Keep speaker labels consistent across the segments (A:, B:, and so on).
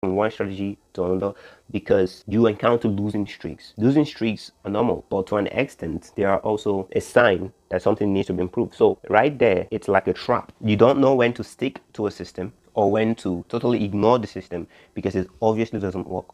A: from one strategy to another because you encounter losing streaks. Losing streaks are normal, but to an extent, they are also a sign that something needs to be improved. So right there, it's like a trap. You don't know when to stick to a system or when to totally ignore the system because it obviously doesn't work.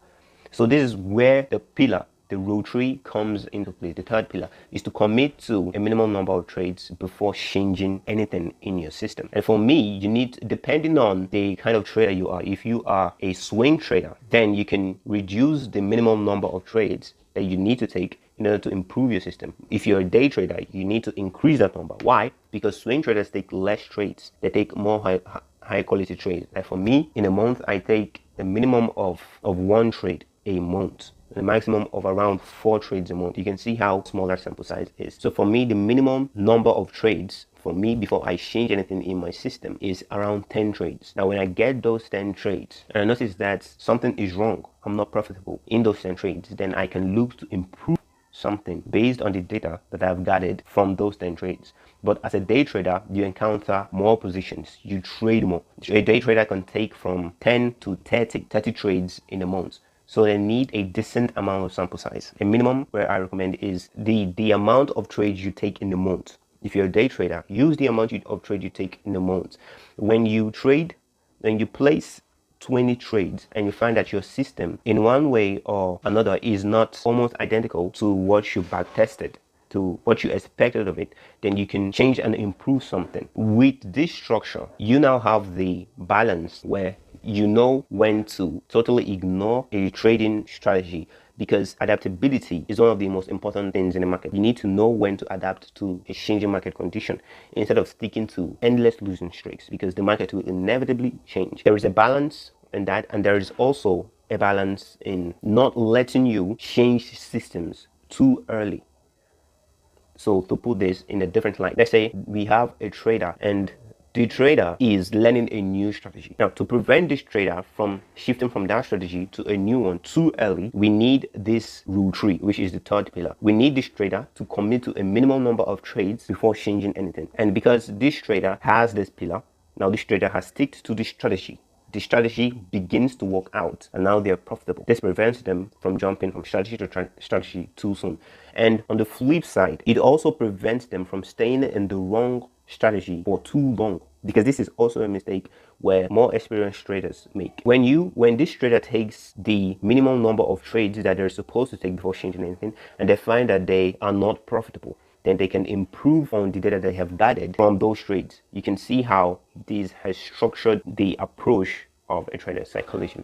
A: So this is where the pillar, the rule 3, comes into play. The third pillar is to commit to a minimum number of trades before changing anything in your system. And for me, you need, depending on the kind of trader you are, if you are a swing trader, then you can reduce the minimum number of trades that you need to take in order to improve your system. If you're a day trader, you need to increase that number. Why? Because swing traders take less trades. They take more high quality trades. Like for me, in a month, I take a minimum of one trade a month, a maximum of around 4 trades a month. You can see how small that sample size is. So for me, the minimum number of trades for me before I change anything in my system is around 10 trades. Now, when I get those 10 trades and I notice that something is wrong, I'm not profitable in those 10 trades, then I can look to improve something based on the data that I've gathered from those 10 trades. But as a day trader, you encounter more positions, you trade more. A day trader can take from 10 to 30 trades in a month. So they need a decent amount of sample size. A minimum where I recommend is the amount of trades you take in a month. If you're a day trader, use the amount of trade you take in a month. When you trade, when you place 20 trades and you find that your system in one way or another is not almost identical to what you back tested, to what you expected of it, then you can change and improve something. With this structure, you now have the balance where you know when to totally ignore a trading strategy, because adaptability is one of the most important things in the market. You need to know when to adapt to a changing market condition instead of sticking to endless losing streaks, because the market will inevitably change. There is a balance in that, and there is also a balance in not letting you change systems too early. So to put this in a different line, let's say we have a trader and the trader is learning a new strategy. Now, to prevent this trader from shifting from that strategy to a new one too early, we need this rule 3, which is the third pillar. We need this trader to commit to a minimum number of trades before changing anything. And because this trader has this pillar, now this trader has sticked to this strategy. The strategy begins to work out and now they're profitable. This prevents them from jumping from strategy to strategy too soon. And on the flip side, it also prevents them from staying in the wrong strategy for too long, because this is also a mistake where more experienced traders make. When this trader takes the minimum number of trades that they're supposed to take before changing anything, and they find that they are not profitable, then they can improve on the data they have gathered from those trades. You can see how this has structured the approach of a trader's psychology.